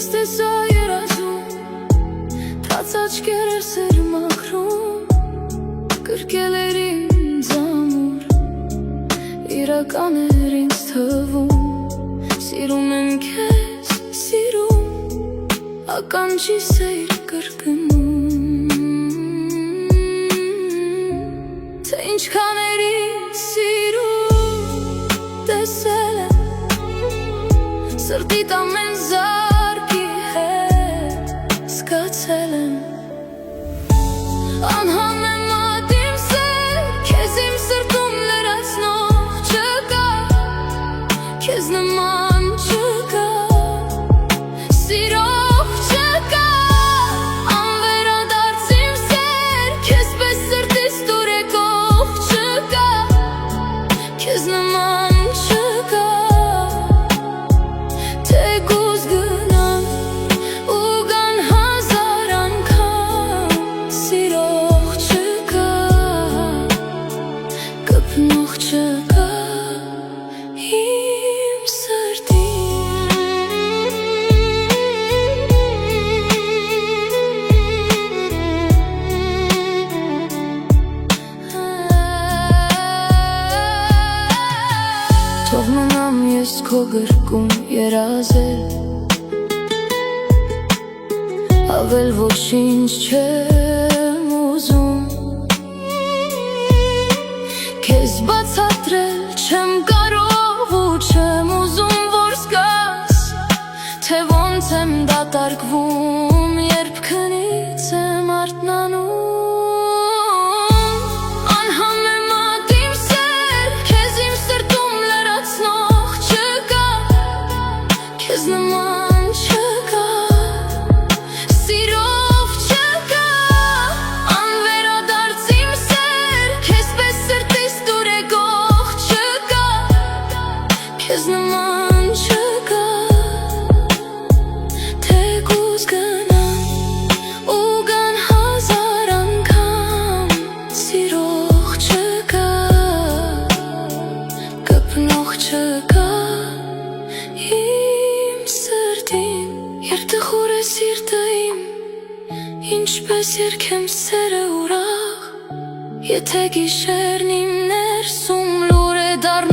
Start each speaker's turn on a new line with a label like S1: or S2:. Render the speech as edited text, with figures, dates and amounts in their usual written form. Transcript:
S1: Քեզ տեսա երազում, թաց աչքերս էր մաքրում, կրկել էր ինձ ամուր, իրական էր ինձ թվում, սիրում եմ քեզ, սիրում, ականջիս էիր կրկնում, թե ինչքան էր ինձ սիրում, տեսել եմ սրտիդ ամեն զարկի հետ, զգացել եմ անհամեմատ իմ սեր, քեզ իմ սրտում լրացնող չկա, քեզ նման չկա, սիրող չկա, անվերադարձ իմ սեր, քեզ պես սրտիս դուր եկող չկա, քեզ նման չկա, թեկուզ գնան ու գան հազար անգամ, սիրող չկա, կպնող չկա իմ սրտին։ Թող մնամ ես քո գրկում երազել, ավել ոչինչ չեմ ուզում, քեզ բացատրել չեմ կարող ու չեմ ուզում, որ զգաս, թե ոնց եմ դատարկվում, երբ քնից եմ արթնանում, անհամեմատ իմ սեր, քեզ իմ սրտում լրացնող չկա, քեզ նման չկա, սիրով չկա, անվերադարձ իմ սեր, քեզ պես սրտիս դուր եկող չկա, քեզ նման չկա, թեկուզ գնան ու գան հազար անգամ, սիրող չկա, կպնող չկա իմ սրտին, երբ տխուր է սիրտը իմ, ինչպես երգեմ սերը ուրախ, եթե գիշերն իմ ներսում լուր է դառնում